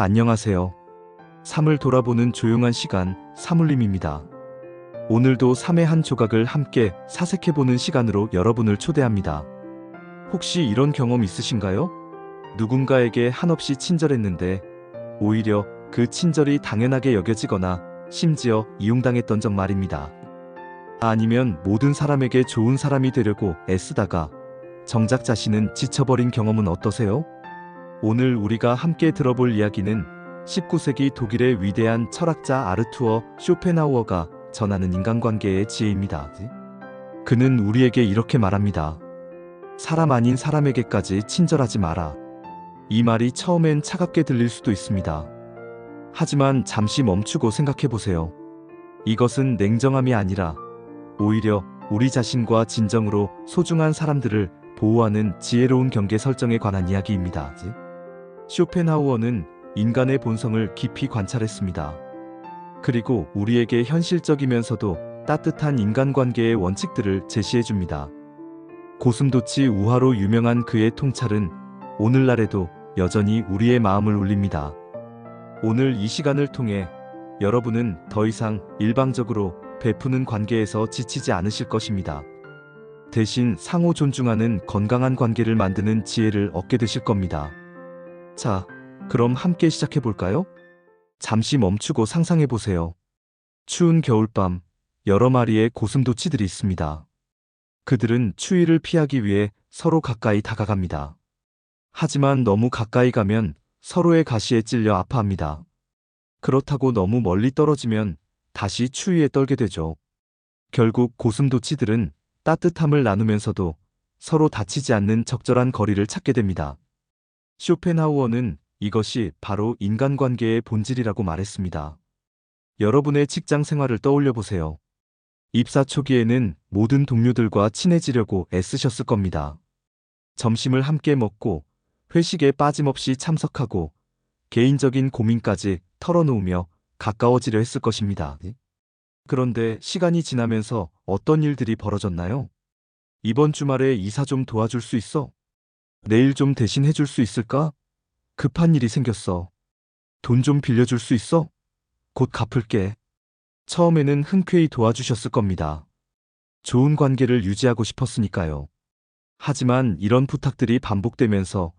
안녕하세요. 삶을 돌아보는 조용한 시간, 사물림입니다. 오늘도 삶의 한 조각을 함께 사색해보는 시간으로 여러분을 초대합니다. 혹시 이런 경험 있으신가요? 누군가에게 한없이 친절했는데 오히려 그 친절이 당연하게 여겨지거나 심지어 이용당했던 적 말입니다. 아니면 모든 사람에게 좋은 사람이 되려고 애쓰다가 정작 자신은 지쳐버린 경험은 어떠세요? 오늘 우리가 함께 들어볼 이야기는 19세기 독일의 위대한 철학자 아르투어 쇼펜하우어가 전하는 인간관계의 지혜입니다. 그는 우리에게 이렇게 말합니다. 사람 아닌 사람에게까지 친절하지 마라. 이 말이 처음엔 차갑게 들릴 수도 있습니다. 하지만 잠시 멈추고 생각해 보세요. 이것은 냉정함이 아니라 오히려 우리 자신과 진정으로 소중한 사람들을 보호하는 지혜로운 경계 설정에 관한 이야기입니다. 쇼펜하우어는 인간의 본성을 깊이 관찰했습니다. 그리고 우리에게 현실적이면서도 따뜻한 인간관계의 원칙들을 제시해줍니다. 고슴도치 우화로 유명한 그의 통찰은 오늘날에도 여전히 우리의 마음을 울립니다. 오늘 이 시간을 통해 여러분은 더 이상 일방적으로 베푸는 관계에서 지치지 않으실 것입니다. 대신 상호 존중하는 건강한 관계를 만드는 지혜를 얻게 되실 겁니다. 자, 그럼 함께 시작해 볼까요? 잠시 멈추고 상상해 보세요. 추운 겨울밤, 여러 마리의 고슴도치들이 있습니다. 그들은 추위를 피하기 위해 서로 가까이 다가갑니다. 하지만 너무 가까이 가면 서로의 가시에 찔려 아파합니다. 그렇다고 너무 멀리 떨어지면 다시 추위에 떨게 되죠. 결국 고슴도치들은 따뜻함을 나누면서도 서로 다치지 않는 적절한 거리를 찾게 됩니다. 쇼펜하우어는 이것이 바로 인간관계의 본질이라고 말했습니다. 여러분의 직장 생활을 떠올려 보세요. 입사 초기에는 모든 동료들과 친해지려고 애쓰셨을 겁니다. 점심을 함께 먹고 회식에 빠짐없이 참석하고 개인적인 고민까지 털어놓으며 가까워지려 했을 것입니다. 그런데 시간이 지나면서 어떤 일들이 벌어졌나요? 이번 주말에 이사 좀 도와줄 수 있어? 내일 좀 대신 해줄 수 있을까? 급한 일이 생겼어. 돈 좀 빌려줄 수 있어? 곧 갚을게. 처음에는 흔쾌히 도와주셨을 겁니다. 좋은 관계를 유지하고 싶었으니까요. 하지만 이런 부탁들이 반복되면서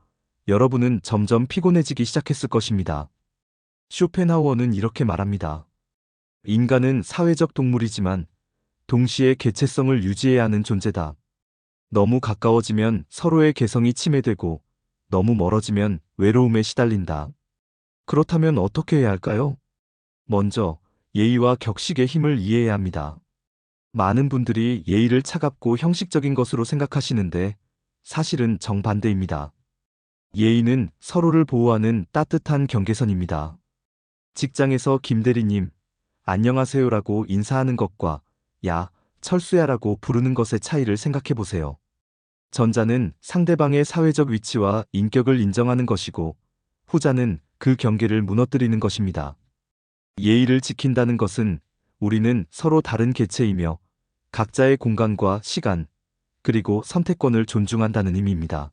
여러분은 점점 피곤해지기 시작했을 것입니다. 쇼펜하우어는 이렇게 말합니다. 인간은 사회적 동물이지만 동시에 개체성을 유지해야 하는 존재다. 너무 가까워지면 서로의 개성이 침해되고 너무 멀어지면 외로움에 시달린다. 그렇다면 어떻게 해야 할까요? 먼저 예의와 격식의 힘을 이해해야 합니다. 많은 분들이 예의를 차갑고 형식적인 것으로 생각하시는데 사실은 정반대입니다. 예의는 서로를 보호하는 따뜻한 경계선입니다. 직장에서 김대리님, 안녕하세요라고 인사하는 것과 야, 철수야라고 부르는 것의 차이를 생각해 보세요. 전자는 상대방의 사회적 위치와 인격을 인정하는 것이고 후자는 그 경계를 무너뜨리는 것입니다. 예의를 지킨다는 것은 우리는 서로 다른 개체이며 각자의 공간과 시간, 그리고 선택권을 존중한다는 의미입니다.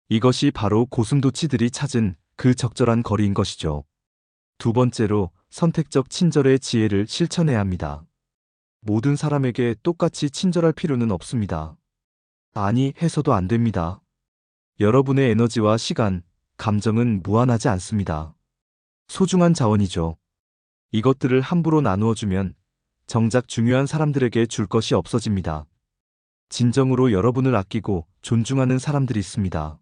이것이 바로 고슴도치들이 찾은 그 적절한 거리인 것이죠. 두 번째로 선택적 친절의 지혜를 실천해야 합니다. 모든 사람에게 똑같이 친절할 필요는 없습니다. 아니, 해서도 안 됩니다. 여러분의 에너지와 시간, 감정은 무한하지 않습니다. 소중한 자원이죠. 이것들을 함부로 나누어주면 정작 중요한 사람들에게 줄 것이 없어집니다. 진정으로 여러분을 아끼고 존중하는 사람들이 있습니다.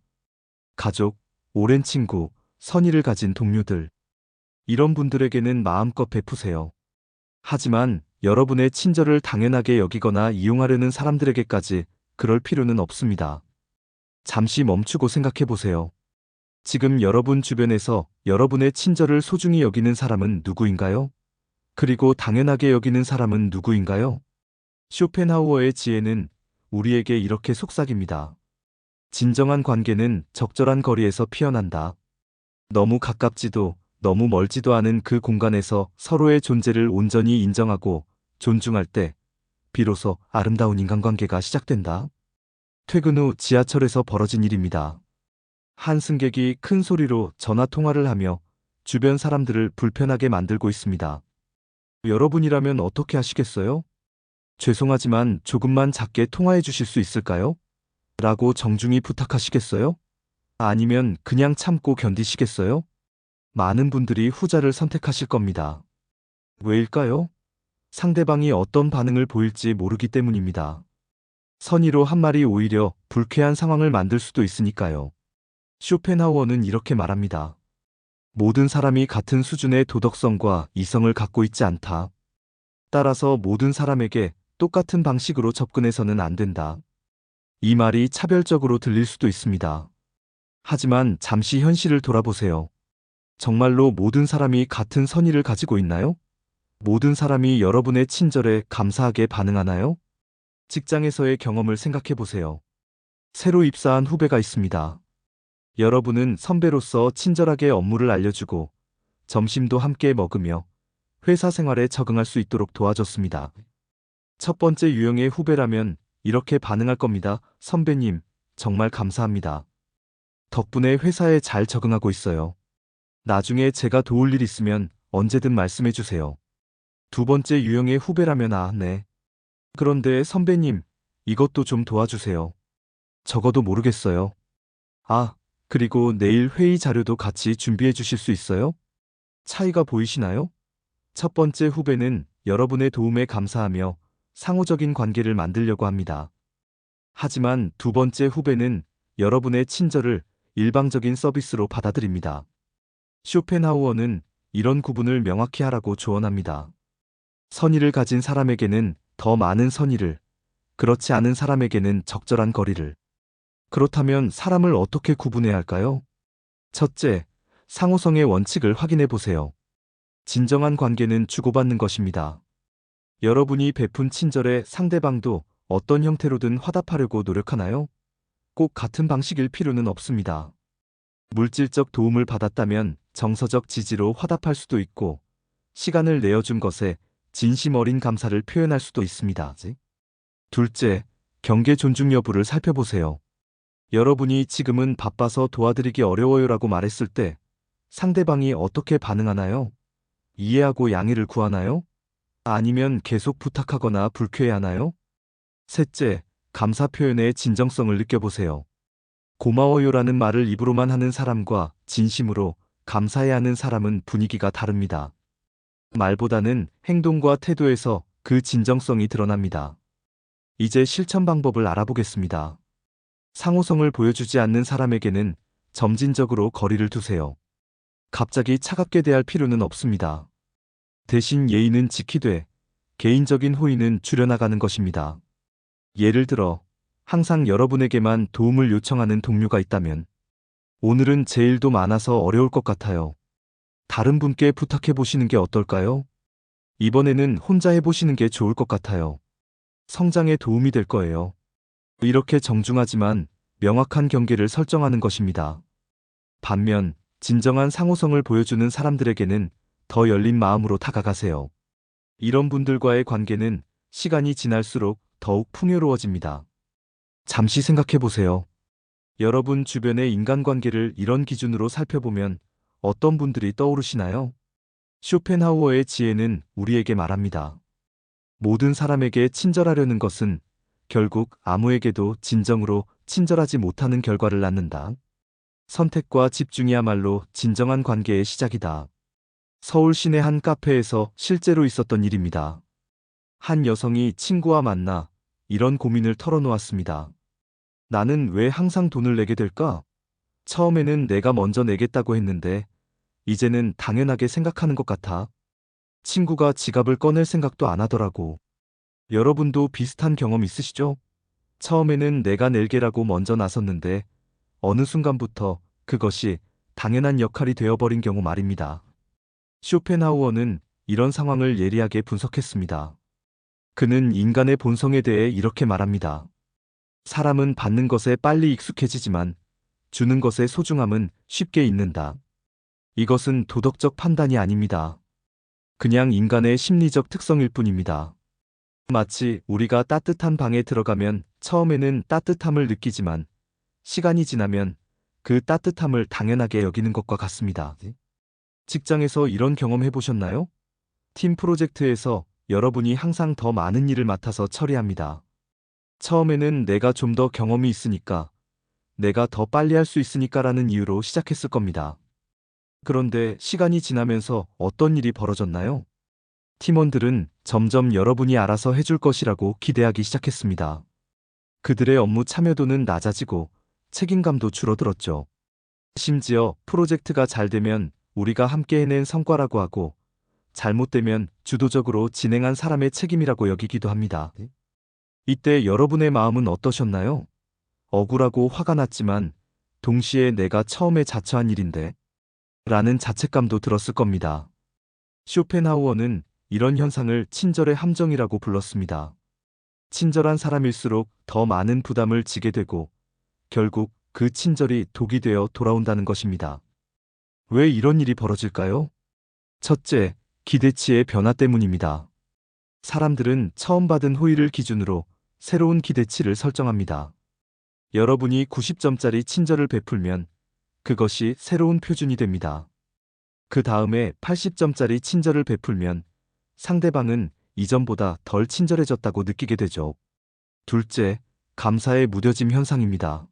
가족, 오랜 친구, 선의를 가진 동료들. 이런 분들에게는 마음껏 베푸세요. 하지만 여러분의 친절을 당연하게 여기거나 이용하려는 사람들에게까지 그럴 필요는 없습니다. 잠시 멈추고 생각해 보세요. 지금 여러분 주변에서 여러분의 친절을 소중히 여기는 사람은 누구인가요? 그리고 당연하게 여기는 사람은 누구인가요? 쇼펜하우어의 지혜는 우리에게 이렇게 속삭입니다. 진정한 관계는 적절한 거리에서 피어난다. 너무 가깝지도 너무 멀지도 않은 그 공간에서 서로의 존재를 온전히 인정하고 존중할 때 비로소 아름다운 인간관계가 시작된다. 퇴근 후 지하철에서 벌어진 일입니다. 한 승객이 큰 소리로 전화 통화를 하며 주변 사람들을 불편하게 만들고 있습니다. 여러분이라면 어떻게 하시겠어요? 죄송하지만 조금만 작게 통화해 주실 수 있을까요? 라고 정중히 부탁하시겠어요? 아니면 그냥 참고 견디시겠어요? 많은 분들이 후자를 선택하실 겁니다. 왜일까요? 상대방이 어떤 반응을 보일지 모르기 때문입니다. 선의로 한 말이 오히려 불쾌한 상황을 만들 수도 있으니까요. 쇼펜하우어는 이렇게 말합니다. 모든 사람이 같은 수준의 도덕성과 이성을 갖고 있지 않다. 따라서 모든 사람에게 똑같은 방식으로 접근해서는 안 된다. 이 말이 차별적으로 들릴 수도 있습니다. 하지만 잠시 현실을 돌아보세요. 정말로 모든 사람이 같은 선의를 가지고 있나요? 모든 사람이 여러분의 친절에 감사하게 반응하나요? 직장에서의 경험을 생각해 보세요. 새로 입사한 후배가 있습니다. 여러분은 선배로서 친절하게 업무를 알려주고 점심도 함께 먹으며 회사 생활에 적응할 수 있도록 도와줬습니다. 첫 번째 유형의 후배라면 이렇게 반응할 겁니다. 선배님, 정말 감사합니다. 덕분에 회사에 잘 적응하고 있어요. 나중에 제가 도울 일 있으면 언제든 말씀해 주세요. 두 번째 유형의 후배라면 네. 그런데 선배님, 이것도 좀 도와주세요. 적어도 모르겠어요. 그리고 내일 회의 자료도 같이 준비해 주실 수 있어요? 차이가 보이시나요? 첫 번째 후배는 여러분의 도움에 감사하며 상호적인 관계를 만들려고 합니다. 하지만 두 번째 후배는 여러분의 친절을 일방적인 서비스로 받아들입니다. 쇼펜하우어는 이런 구분을 명확히 하라고 조언합니다. 선의를 가진 사람에게는 더 많은 선의를, 그렇지 않은 사람에게는 적절한 거리를. 그렇다면 사람을 어떻게 구분해야 할까요? 첫째, 상호성의 원칙을 확인해 보세요. 진정한 관계는 주고받는 것입니다. 여러분이 베푼 친절에 상대방도 어떤 형태로든 화답하려고 노력하나요? 꼭 같은 방식일 필요는 없습니다. 물질적 도움을 받았다면 정서적 지지로 화답할 수도 있고, 시간을 내어준 것에 진심 어린 감사를 표현할 수도 있습니다. 둘째, 경계 존중 여부를 살펴보세요. 여러분이 지금은 바빠서 도와드리기 어려워요라고 말했을 때 상대방이 어떻게 반응하나요? 이해하고 양해를 구하나요? 아니면 계속 부탁하거나 불쾌해하나요? 셋째, 감사 표현의 진정성을 느껴보세요. 고마워요라는 말을 입으로만 하는 사람과 진심으로 감사해야 하는 사람은 분위기가 다릅니다. 말보다는 행동과 태도에서 그 진정성이 드러납니다. 이제 실천 방법을 알아보겠습니다. 상호성을 보여주지 않는 사람에게는 점진적으로 거리를 두세요. 갑자기 차갑게 대할 필요는 없습니다. 대신 예의는 지키되 개인적인 호의는 줄여나가는 것입니다. 예를 들어 항상 여러분에게만 도움을 요청하는 동료가 있다면 오늘은 제 일도 많아서 어려울 것 같아요. 다른 분께 부탁해 보시는 게 어떨까요? 이번에는 혼자 해보시는 게 좋을 것 같아요. 성장에 도움이 될 거예요. 이렇게 정중하지만 명확한 경계를 설정하는 것입니다. 반면 진정한 상호성을 보여주는 사람들에게는 더 열린 마음으로 다가가세요. 이런 분들과의 관계는 시간이 지날수록 더욱 풍요로워집니다. 잠시 생각해 보세요. 여러분 주변의 인간관계를 이런 기준으로 살펴보면 어떤 분들이 떠오르시나요? 쇼펜하우어의 지혜는 우리에게 말합니다. 모든 사람에게 친절하려는 것은 결국 아무에게도 진정으로 친절하지 못하는 결과를 낳는다. 선택과 집중이야말로 진정한 관계의 시작이다. 서울 시내 한 카페에서 실제로 있었던 일입니다. 한 여성이 친구와 만나 이런 고민을 털어놓았습니다. 나는 왜 항상 돈을 내게 될까? 처음에는 내가 먼저 내겠다고 했는데 이제는 당연하게 생각하는 것 같아. 친구가 지갑을 꺼낼 생각도 안 하더라고. 여러분도 비슷한 경험 있으시죠? 처음에는 내가 낼게라고 먼저 나섰는데 어느 순간부터 그것이 당연한 역할이 되어버린 경우 말입니다. 쇼펜하우어는 이런 상황을 예리하게 분석했습니다. 그는 인간의 본성에 대해 이렇게 말합니다. 사람은 받는 것에 빨리 익숙해지지만 주는 것의 소중함은 쉽게 잊는다. 이것은 도덕적 판단이 아닙니다. 그냥 인간의 심리적 특성일 뿐입니다. 마치 우리가 따뜻한 방에 들어가면 처음에는 따뜻함을 느끼지만 시간이 지나면 그 따뜻함을 당연하게 여기는 것과 같습니다. 직장에서 이런 경험 해보셨나요? 팀 프로젝트에서 여러분이 항상 더 많은 일을 맡아서 처리합니다. 처음에는 내가 좀 더 경험이 있으니까, 내가 더 빨리 할 수 있으니까라는 이유로 시작했을 겁니다. 그런데 시간이 지나면서 어떤 일이 벌어졌나요? 팀원들은 점점 여러분이 알아서 해줄 것이라고 기대하기 시작했습니다. 그들의 업무 참여도는 낮아지고 책임감도 줄어들었죠. 심지어 프로젝트가 잘 되면 우리가 함께 해낸 성과라고 하고, 잘못되면 주도적으로 진행한 사람의 책임이라고 여기기도 합니다. 이때 여러분의 마음은 어떠셨나요? 억울하고 화가 났지만 동시에 내가 처음에 자처한 일인데 라는 자책감도 들었을 겁니다. 쇼펜하우어는 이런 현상을 친절의 함정이라고 불렀습니다. 친절한 사람일수록 더 많은 부담을 지게 되고 결국 그 친절이 독이 되어 돌아온다는 것입니다. 왜 이런 일이 벌어질까요? 첫째, 기대치의 변화 때문입니다. 사람들은 처음 받은 호의를 기준으로 새로운 기대치를 설정합니다. 여러분이 90점짜리 친절을 베풀면 그것이 새로운 표준이 됩니다. 그 다음에 80점짜리 친절을 베풀면 상대방은 이전보다 덜 친절해졌다고 느끼게 되죠. 둘째, 감사의 무뎌짐 현상입니다.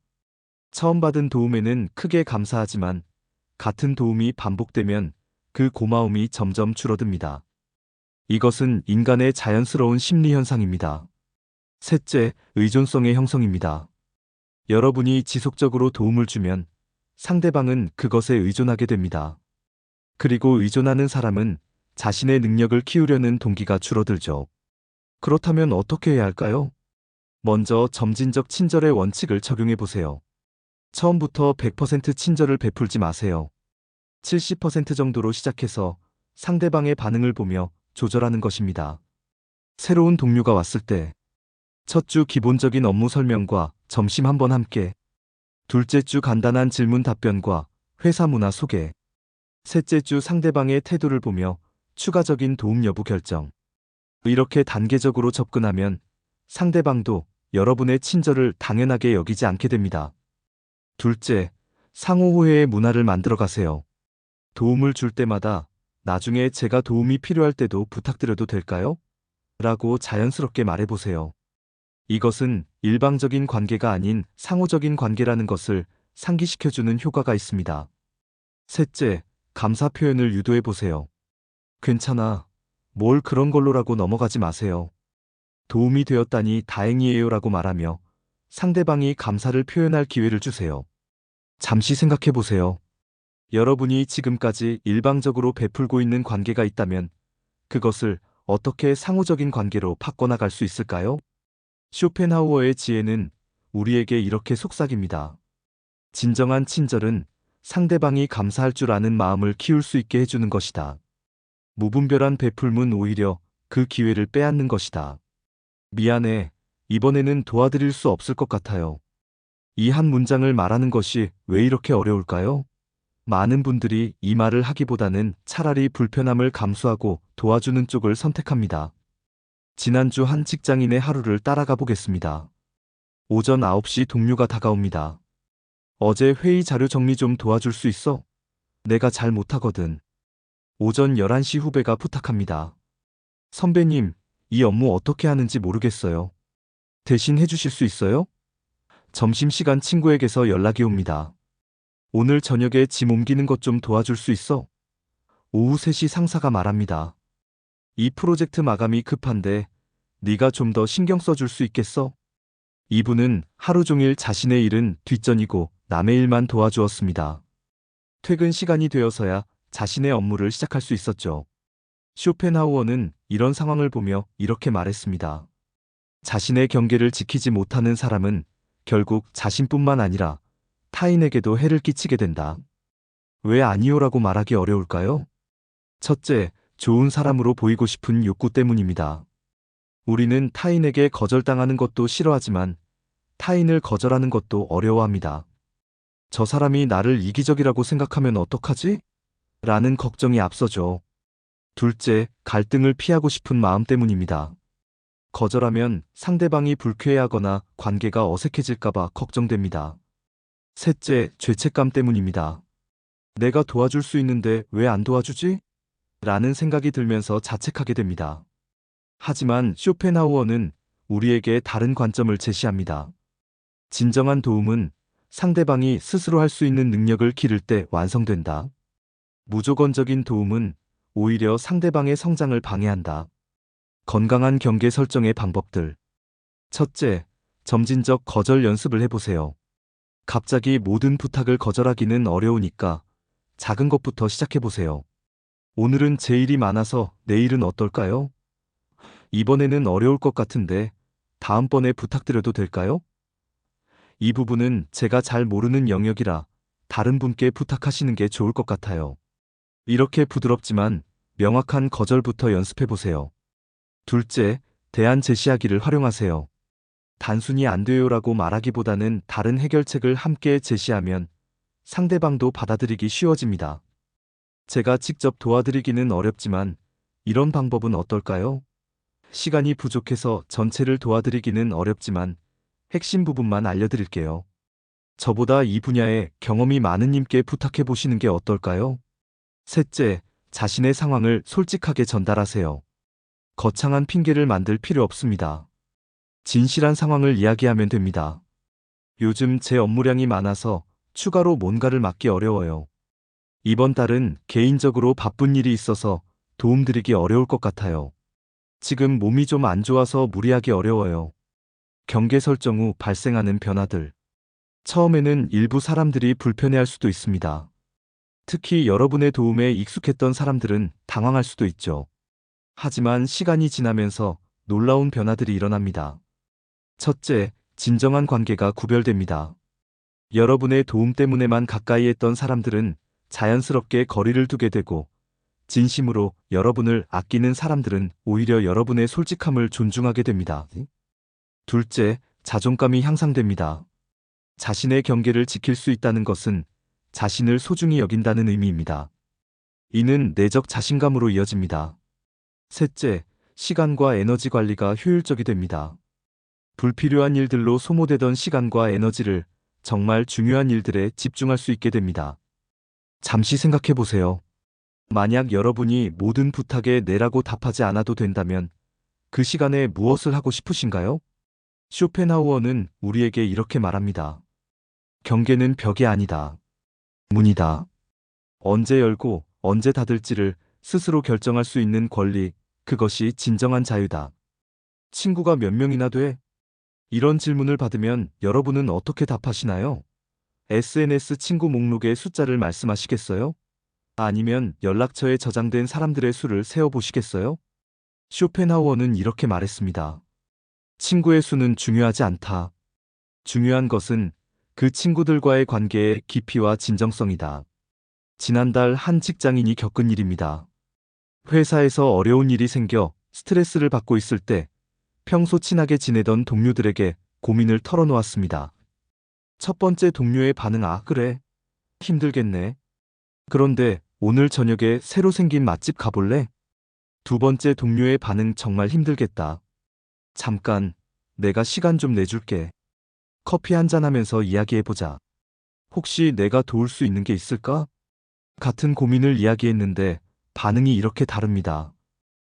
처음 받은 도움에는 크게 감사하지만 같은 도움이 반복되면 그 고마움이 점점 줄어듭니다. 이것은 인간의 자연스러운 심리 현상입니다. 셋째, 의존성의 형성입니다. 여러분이 지속적으로 도움을 주면 상대방은 그것에 의존하게 됩니다. 그리고 의존하는 사람은 자신의 능력을 키우려는 동기가 줄어들죠. 그렇다면 어떻게 해야 할까요? 먼저 점진적 친절의 원칙을 적용해 보세요. 처음부터 100% 친절을 베풀지 마세요. 70% 정도로 시작해서 상대방의 반응을 보며 조절하는 것입니다. 새로운 동료가 왔을 때, 첫 주 기본적인 업무 설명과 점심 한번 함께, 둘째 주 간단한 질문 답변과 회사 문화 소개, 셋째 주 상대방의 태도를 보며 추가적인 도움 여부 결정. 이렇게 단계적으로 접근하면 상대방도 여러분의 친절을 당연하게 여기지 않게 됩니다. 둘째, 상호호혜의 문화를 만들어 가세요. 도움을 줄 때마다 나중에 제가 도움이 필요할 때도 부탁드려도 될까요? 라고 자연스럽게 말해보세요. 이것은 일방적인 관계가 아닌 상호적인 관계라는 것을 상기시켜주는 효과가 있습니다. 셋째, 감사 표현을 유도해보세요. 괜찮아. 뭘 그런 걸로라고 넘어가지 마세요. 도움이 되었다니 다행이에요라고 말하며 상대방이 감사를 표현할 기회를 주세요. 잠시 생각해보세요. 여러분이 지금까지 일방적으로 베풀고 있는 관계가 있다면 그것을 어떻게 상호적인 관계로 바꿔나갈 수 있을까요? 쇼펜하우어의 지혜는 우리에게 이렇게 속삭입니다. 진정한 친절은 상대방이 감사할 줄 아는 마음을 키울 수 있게 해주는 것이다. 무분별한 베풀문 오히려 그 기회를 빼앗는 것이다. 미안해. 이번에는 도와드릴 수 없을 것 같아요. 이 한 문장을 말하는 것이 왜 이렇게 어려울까요? 많은 분들이 이 말을 하기보다는 차라리 불편함을 감수하고 도와주는 쪽을 선택합니다. 지난주 한 직장인의 하루를 따라가 보겠습니다. 오전 9시 동료가 다가옵니다. 어제 회의 자료 정리 좀 도와줄 수 있어? 내가 잘 못하거든. 오전 11시 후배가 부탁합니다. 선배님, 이 업무 어떻게 하는지 모르겠어요. 대신 해주실 수 있어요? 점심시간 친구에게서 연락이 옵니다. 오늘 저녁에 짐 옮기는 것 좀 도와줄 수 있어? 오후 3시 상사가 말합니다. 이 프로젝트 마감이 급한데 네가 좀 더 신경 써줄 수 있겠어? 이분은 하루 종일 자신의 일은 뒷전이고 남의 일만 도와주었습니다. 퇴근 시간이 되어서야 자신의 업무를 시작할 수 있었죠. 쇼펜하우어는 이런 상황을 보며 이렇게 말했습니다. 자신의 경계를 지키지 못하는 사람은 결국 자신뿐만 아니라 타인에게도 해를 끼치게 된다. 왜 아니요라고 말하기 어려울까요? 첫째, 좋은 사람으로 보이고 싶은 욕구 때문입니다. 우리는 타인에게 거절당하는 것도 싫어하지만 타인을 거절하는 것도 어려워합니다. 저 사람이 나를 이기적이라고 생각하면 어떡하지? 라는 걱정이 앞서죠. 둘째, 갈등을 피하고 싶은 마음 때문입니다. 거절하면 상대방이 불쾌해하거나 관계가 어색해질까봐 걱정됩니다. 셋째, 죄책감 때문입니다. 내가 도와줄 수 있는데 왜 안 도와주지? 라는 생각이 들면서 자책하게 됩니다. 하지만 쇼펜하우어는 우리에게 다른 관점을 제시합니다. 진정한 도움은 상대방이 스스로 할 수 있는 능력을 기를 때 완성된다. 무조건적인 도움은 오히려 상대방의 성장을 방해한다. 건강한 경계 설정의 방법들. 첫째, 점진적 거절 연습을 해보세요. 갑자기 모든 부탁을 거절하기는 어려우니까 작은 것부터 시작해보세요. 오늘은 제 일이 많아서 내일은 어떨까요? 이번에는 어려울 것 같은데 다음번에 부탁드려도 될까요? 이 부분은 제가 잘 모르는 영역이라 다른 분께 부탁하시는 게 좋을 것 같아요. 이렇게 부드럽지만 명확한 거절부터 연습해보세요. 둘째, 대안 제시하기를 활용하세요. 단순히 안 돼요라고 말하기보다는 다른 해결책을 함께 제시하면 상대방도 받아들이기 쉬워집니다. 제가 직접 도와드리기는 어렵지만 이런 방법은 어떨까요? 시간이 부족해서 전체를 도와드리기는 어렵지만 핵심 부분만 알려드릴게요. 저보다 이 분야에 경험이 많은 님께 부탁해 보시는 게 어떨까요? 셋째, 자신의 상황을 솔직하게 전달하세요. 거창한 핑계를 만들 필요 없습니다. 진실한 상황을 이야기하면 됩니다. 요즘 제 업무량이 많아서 추가로 뭔가를 맡기 어려워요. 이번 달은 개인적으로 바쁜 일이 있어서 도움드리기 어려울 것 같아요. 지금 몸이 좀 안 좋아서 무리하기 어려워요. 경계 설정 후 발생하는 변화들. 처음에는 일부 사람들이 불편해할 수도 있습니다. 특히 여러분의 도움에 익숙했던 사람들은 당황할 수도 있죠. 하지만 시간이 지나면서 놀라운 변화들이 일어납니다. 첫째, 진정한 관계가 구별됩니다. 여러분의 도움 때문에만 가까이 했던 사람들은 자연스럽게 거리를 두게 되고, 진심으로 여러분을 아끼는 사람들은 오히려 여러분의 솔직함을 존중하게 됩니다. 둘째, 자존감이 향상됩니다. 자신의 경계를 지킬 수 있다는 것은 자신을 소중히 여긴다는 의미입니다. 이는 내적 자신감으로 이어집니다. 셋째, 시간과 에너지 관리가 효율적이 됩니다. 불필요한 일들로 소모되던 시간과 에너지를 정말 중요한 일들에 집중할 수 있게 됩니다. 잠시 생각해 보세요. 만약 여러분이 모든 부탁에 네라고 답하지 않아도 된다면 그 시간에 무엇을 하고 싶으신가요? 쇼펜하우어는 우리에게 이렇게 말합니다. 경계는 벽이 아니다. 문이다. 언제 열고 언제 닫을지를 스스로 결정할 수 있는 권리, 그것이 진정한 자유다. 친구가 몇 명이나 돼? 이런 질문을 받으면 여러분은 어떻게 답하시나요? SNS 친구 목록의 숫자를 말씀하시겠어요? 아니면 연락처에 저장된 사람들의 수를 세어보시겠어요? 쇼펜하우어는 이렇게 말했습니다. 친구의 수는 중요하지 않다. 중요한 것은 그 친구들과의 관계의 깊이와 진정성이다. 지난달 한 직장인이 겪은 일입니다. 회사에서 어려운 일이 생겨 스트레스를 받고 있을 때 평소 친하게 지내던 동료들에게 고민을 털어놓았습니다. 첫 번째 동료의 반응, 아, 그래. 힘들겠네. 그런데 오늘 저녁에 새로 생긴 맛집 가볼래? 두 번째 동료의 반응, 정말 힘들겠다. 잠깐, 내가 시간 좀 내줄게. 커피 한잔 하면서 이야기해보자. 혹시 내가 도울 수 있는 게 있을까? 같은 고민을 이야기했는데 반응이 이렇게 다릅니다.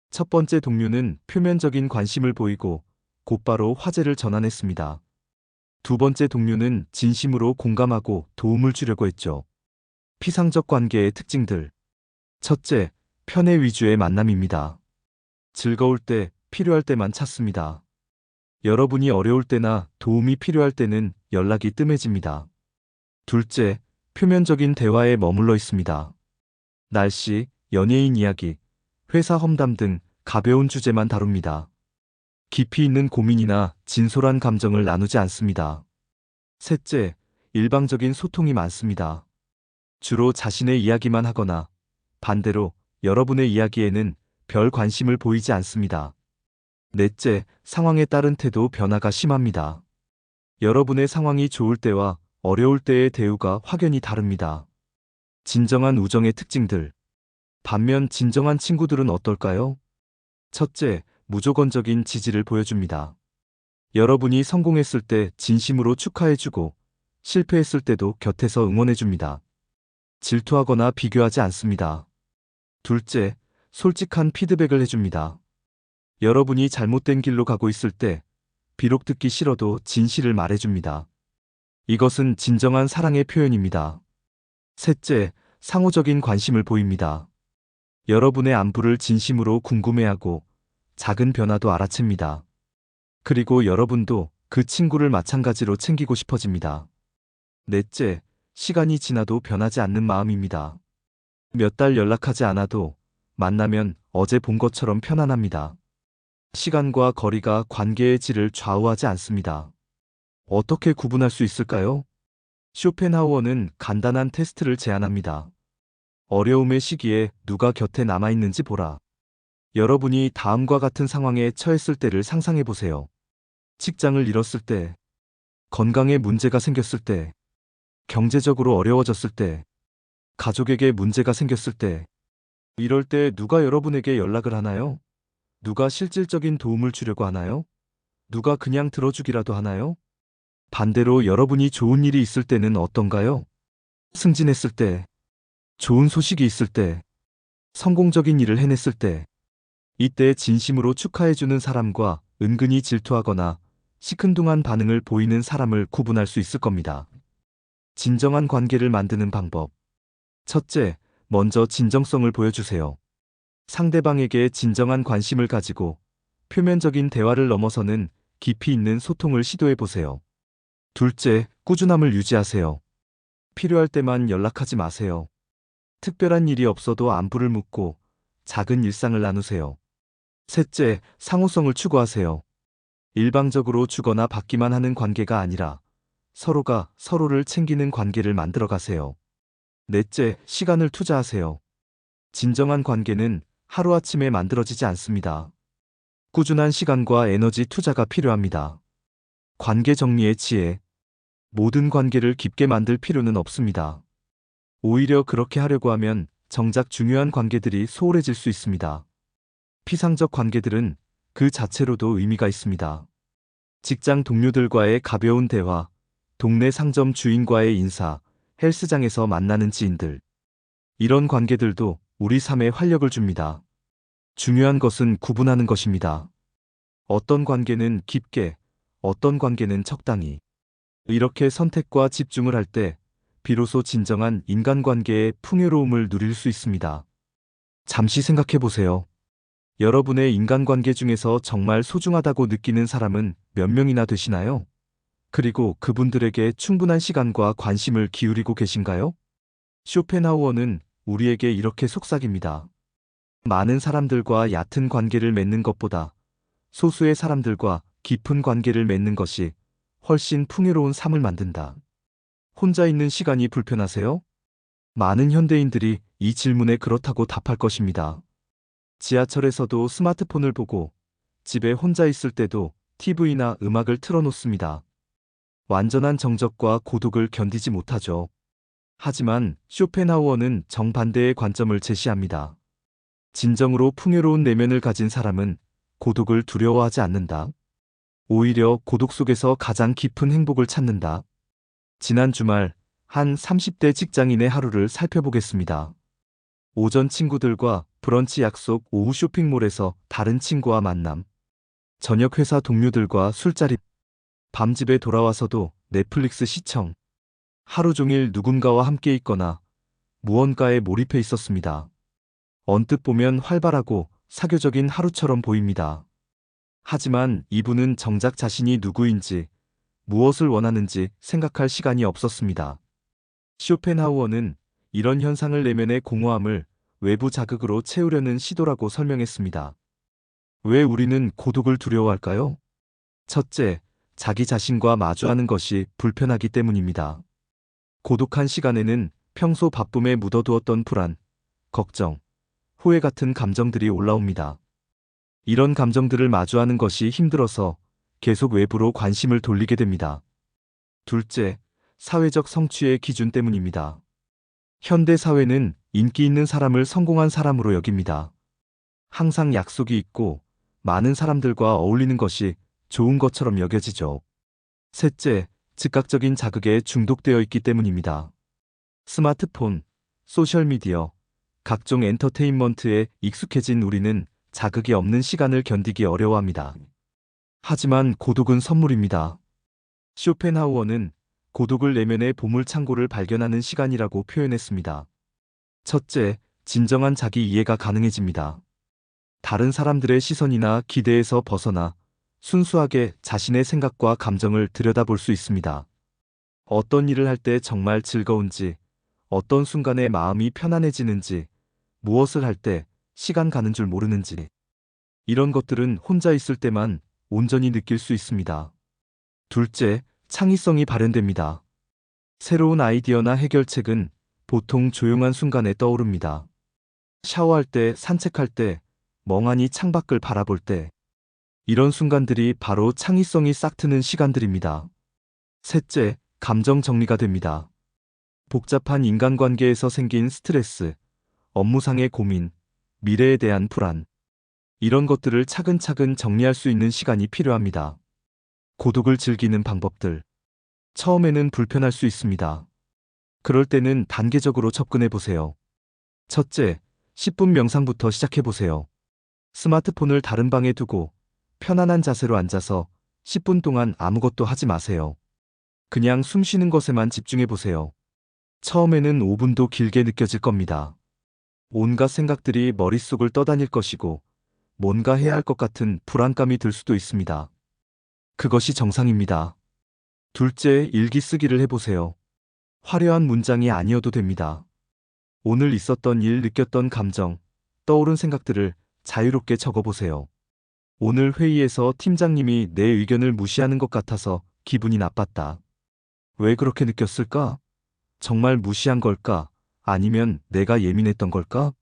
첫 번째 동료는 표면적인 관심을 보이고 곧바로 화제를 전환했습니다. 두 번째 동료는 진심으로 공감하고 도움을 주려고 했죠. 피상적 관계의 특징들. 첫째, 편의 위주의 만남입니다. 즐거울 때, 필요할 때만 찾습니다. 여러분이 어려울 때나 도움이 필요할 때는 연락이 뜸해집니다. 둘째, 표면적인 대화에 머물러 있습니다. 날씨, 연예인 이야기, 회사 험담 등 가벼운 주제만 다룹니다. 깊이 있는 고민이나 진솔한 감정을 나누지 않습니다. 셋째, 일방적인 소통이 많습니다. 주로 자신의 이야기만 하거나 반대로 여러분의 이야기에는 별 관심을 보이지 않습니다. 넷째, 상황에 따른 태도 변화가 심합니다. 여러분의 상황이 좋을 때와 어려울 때의 대우가 확연히 다릅니다. 진정한 우정의 특징들. 반면 진정한 친구들은 어떨까요? 첫째, 무조건적인 지지를 보여줍니다. 여러분이 성공했을 때 진심으로 축하해주고 실패했을 때도 곁에서 응원해줍니다. 질투하거나 비교하지 않습니다. 둘째, 솔직한 피드백을 해줍니다. 여러분이 잘못된 길로 가고 있을 때, 비록 듣기 싫어도 진실을 말해줍니다. 이것은 진정한 사랑의 표현입니다. 셋째, 상호적인 관심을 보입니다. 여러분의 안부를 진심으로 궁금해하고 작은 변화도 알아챕니다. 그리고 여러분도 그 친구를 마찬가지로 챙기고 싶어집니다. 넷째, 시간이 지나도 변하지 않는 마음입니다. 몇 달 연락하지 않아도 만나면 어제 본 것처럼 편안합니다. 시간과 거리가 관계의 질을 좌우하지 않습니다. 어떻게 구분할 수 있을까요? 쇼펜하우어는 간단한 테스트를 제안합니다. 어려움의 시기에 누가 곁에 남아있는지 보라. 여러분이 다음과 같은 상황에 처했을 때를 상상해 보세요. 직장을 잃었을 때, 건강에 문제가 생겼을 때, 경제적으로 어려워졌을 때, 가족에게 문제가 생겼을 때, 이럴 때 누가 여러분에게 연락을 하나요? 누가 실질적인 도움을 주려고 하나요? 누가 그냥 들어주기라도 하나요? 반대로 여러분이 좋은 일이 있을 때는 어떤가요? 승진했을 때, 좋은 소식이 있을 때, 성공적인 일을 해냈을 때, 이때 진심으로 축하해주는 사람과 은근히 질투하거나 시큰둥한 반응을 보이는 사람을 구분할 수 있을 겁니다. 진정한 관계를 만드는 방법. 첫째, 먼저 진정성을 보여주세요. 상대방에게 진정한 관심을 가지고 표면적인 대화를 넘어서는 깊이 있는 소통을 시도해 보세요. 둘째, 꾸준함을 유지하세요. 필요할 때만 연락하지 마세요. 특별한 일이 없어도 안부를 묻고 작은 일상을 나누세요. 셋째, 상호성을 추구하세요. 일방적으로 주거나 받기만 하는 관계가 아니라 서로가 서로를 챙기는 관계를 만들어 가세요. 넷째, 시간을 투자하세요. 진정한 관계는 하루아침에 만들어지지 않습니다. 꾸준한 시간과 에너지 투자가 필요합니다. 관계 정리의 지혜. 모든 관계를 깊게 만들 필요는 없습니다. 오히려 그렇게 하려고 하면 정작 중요한 관계들이 소홀해질 수 있습니다. 피상적 관계들은 그 자체로도 의미가 있습니다. 직장 동료들과의 가벼운 대화, 동네 상점 주인과의 인사, 헬스장에서 만나는 지인들. 이런 관계들도 우리 삶에 활력을 줍니다. 중요한 것은 구분하는 것입니다. 어떤 관계는 깊게, 어떤 관계는 적당히. 이렇게 선택과 집중을 할 때 비로소 진정한 인간관계의 풍요로움을 누릴 수 있습니다. 잠시 생각해 보세요. 여러분의 인간관계 중에서 정말 소중하다고 느끼는 사람은 몇 명이나 되시나요? 그리고 그분들에게 충분한 시간과 관심을 기울이고 계신가요? 쇼펜하우어는 우리에게 이렇게 속삭입니다. 많은 사람들과 얕은 관계를 맺는 것보다 소수의 사람들과 깊은 관계를 맺는 것이 훨씬 풍요로운 삶을 만든다. 혼자 있는 시간이 불편하세요? 많은 현대인들이 이 질문에 그렇다고 답할 것입니다. 지하철에서도 스마트폰을 보고 집에 혼자 있을 때도 TV나 음악을 틀어놓습니다. 완전한 정적과 고독을 견디지 못하죠. 하지만 쇼펜하우어는 정반대의 관점을 제시합니다. 진정으로 풍요로운 내면을 가진 사람은 고독을 두려워하지 않는다. 오히려 고독 속에서 가장 깊은 행복을 찾는다. 지난 주말 한 30대 직장인의 하루를 살펴보겠습니다. 오전 친구들과 브런치 약속, 오후 쇼핑몰에서 다른 친구와 만남, 저녁 회사 동료들과 술자리, 밤 집에 돌아와서도 넷플릭스 시청, 하루 종일 누군가와 함께 있거나 무언가에 몰입해 있었습니다. 언뜻 보면 활발하고 사교적인 하루처럼 보입니다. 하지만 이분은 정작 자신이 누구인지, 무엇을 원하는지 생각할 시간이 없었습니다. 쇼펜하우어는 이런 현상을 내면의 공허함을 외부 자극으로 채우려는 시도라고 설명했습니다. 왜 우리는 고독을 두려워할까요? 첫째, 자기 자신과 마주하는 것이 불편하기 때문입니다. 고독한 시간에는 평소 바쁨에 묻어두었던 불안, 걱정, 후회 같은 감정들이 올라옵니다. 이런 감정들을 마주하는 것이 힘들어서 계속 외부로 관심을 돌리게 됩니다. 둘째, 사회적 성취의 기준 때문입니다. 현대 사회는 인기 있는 사람을 성공한 사람으로 여깁니다. 항상 약속이 있고 많은 사람들과 어울리는 것이 좋은 것처럼 여겨지죠. 셋째, 즉각적인 자극에 중독되어 있기 때문입니다. 스마트폰, 소셜미디어, 각종 엔터테인먼트에 익숙해진 우리는 자극이 없는 시간을 견디기 어려워합니다. 하지만 고독은 선물입니다. 쇼펜하우어는 고독을 내면의 보물창고를 발견하는 시간이라고 표현했습니다. 첫째, 진정한 자기 이해가 가능해집니다. 다른 사람들의 시선이나 기대에서 벗어나 순수하게 자신의 생각과 감정을 들여다볼 수 있습니다. 어떤 일을 할 때 정말 즐거운지, 어떤 순간에 마음이 편안해지는지, 무엇을 할 때 시간 가는 줄 모르는지, 이런 것들은 혼자 있을 때만 온전히 느낄 수 있습니다. 둘째, 창의성이 발현됩니다. 새로운 아이디어나 해결책은 보통 조용한 순간에 떠오릅니다. 샤워할 때, 산책할 때, 멍하니 창밖을 바라볼 때, 이런 순간들이 바로 창의성이 싹트는 시간들입니다. 셋째, 감정 정리가 됩니다. 복잡한 인간관계에서 생긴 스트레스, 업무상의 고민, 미래에 대한 불안, 이런 것들을 차근차근 정리할 수 있는 시간이 필요합니다. 고독을 즐기는 방법들. 처음에는 불편할 수 있습니다. 그럴 때는 단계적으로 접근해 보세요. 첫째, 10분 명상부터 시작해 보세요. 스마트폰을 다른 방에 두고 편안한 자세로 앉아서 10분 동안 아무것도 하지 마세요. 그냥 숨 쉬는 것에만 집중해 보세요. 처음에는 5분도 길게 느껴질 겁니다. 온갖 생각들이 머릿속을 떠다닐 것이고 뭔가 해야 할 것 같은 불안감이 들 수도 있습니다. 그것이 정상입니다. 둘째, 일기 쓰기를 해보세요. 화려한 문장이 아니어도 됩니다. 오늘 있었던 일, 느꼈던 감정, 떠오른 생각들을 자유롭게 적어보세요. 오늘 회의에서 팀장님이 내 의견을 무시하는 것 같아서 기분이 나빴다. 왜 그렇게 느꼈을까? 정말 무시한 걸까? 아니면 내가 예민했던 걸까?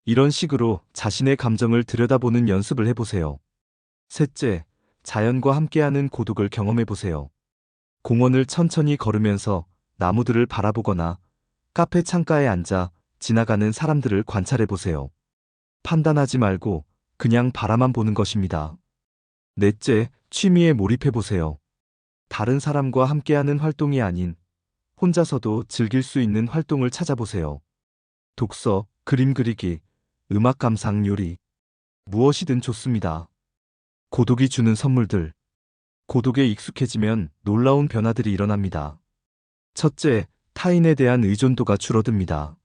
이런 식으로 자신의 감정을 들여다보는 연습을 해보세요. 셋째, 자연과 함께하는 고독을 경험해보세요. 공원을 천천히 걸으면서 나무들을 바라보거나 카페 창가에 앉아 지나가는 사람들을 관찰해보세요. 판단하지 말고 그냥 바라만 보는 것입니다. 넷째, 취미에 몰입해보세요. 다른 사람과 함께하는 활동이 아닌 혼자서도 즐길 수 있는 활동을 찾아보세요. 독서, 그림 그리기, 음악 감상, 요리, 무엇이든 좋습니다. 고독이 주는 선물들. 고독에 익숙해지면 놀라운 변화들이 일어납니다. 첫째, 타인에 대한 의존도가 줄어듭니다.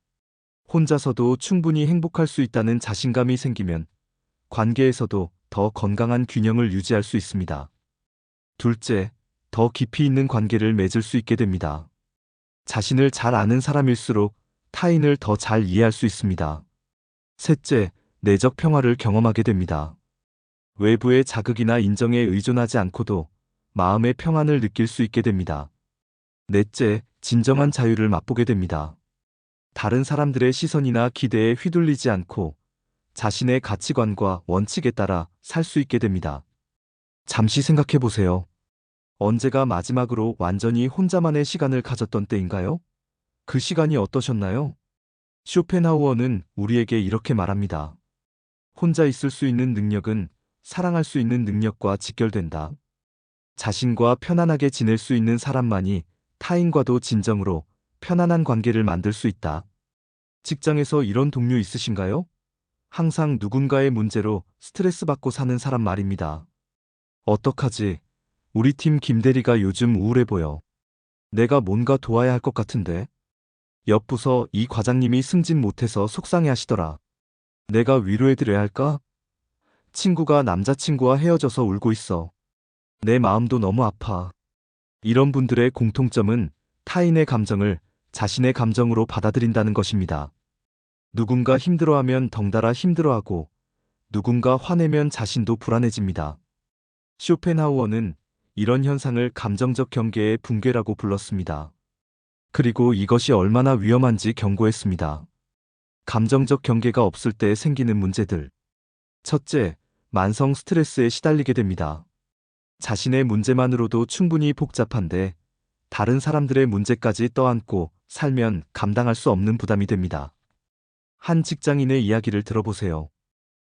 혼자서도 충분히 행복할 수 있다는 자신감이 생기면 관계에서도 더 건강한 균형을 유지할 수 있습니다. 둘째, 더 깊이 있는 관계를 맺을 수 있게 됩니다. 자신을 잘 아는 사람일수록 타인을 더 잘 이해할 수 있습니다. 셋째, 내적 평화를 경험하게 됩니다. 외부의 자극이나 인정에 의존하지 않고도 마음의 평안을 느낄 수 있게 됩니다. 넷째, 진정한 자유를 맛보게 됩니다. 다른 사람들의 시선이나 기대에 휘둘리지 않고 자신의 가치관과 원칙에 따라 살 수 있게 됩니다. 잠시 생각해 보세요. 언제가 마지막으로 완전히 혼자만의 시간을 가졌던 때인가요? 그 시간이 어떠셨나요? 쇼펜하우어는 우리에게 이렇게 말합니다. 혼자 있을 수 있는 능력은 사랑할 수 있는 능력과 직결된다. 자신과 편안하게 지낼 수 있는 사람만이 타인과도 진정으로 편안한 관계를 만들 수 있다. 직장에서 이런 동료 있으신가요? 항상 누군가의 문제로 스트레스 받고 사는 사람 말입니다. 어떡하지? 우리 팀 김대리가 요즘 우울해 보여. 내가 뭔가 도와야 할 것 같은데. 옆 부서 이 과장님이 승진 못해서 속상해 하시더라. 내가 위로해드려야 할까? 친구가 남자친구와 헤어져서 울고 있어. 내 마음도 너무 아파. 이런 분들의 공통점은 타인의 감정을 자신의 감정으로 받아들인다는 것입니다. 누군가 힘들어하면 덩달아 힘들어하고 누군가 화내면 자신도 불안해집니다. 쇼펜하우어는 이런 현상을 감정적 경계의 붕괴라고 불렀습니다. 그리고 이것이 얼마나 위험한지 경고했습니다. 감정적 경계가 없을 때 생기는 문제들. 첫째, 만성 스트레스에 시달리게 됩니다. 자신의 문제만으로도 충분히 복잡한데 다른 사람들의 문제까지 떠안고 살면 감당할 수 없는 부담이 됩니다. 한 직장인의 이야기를 들어보세요.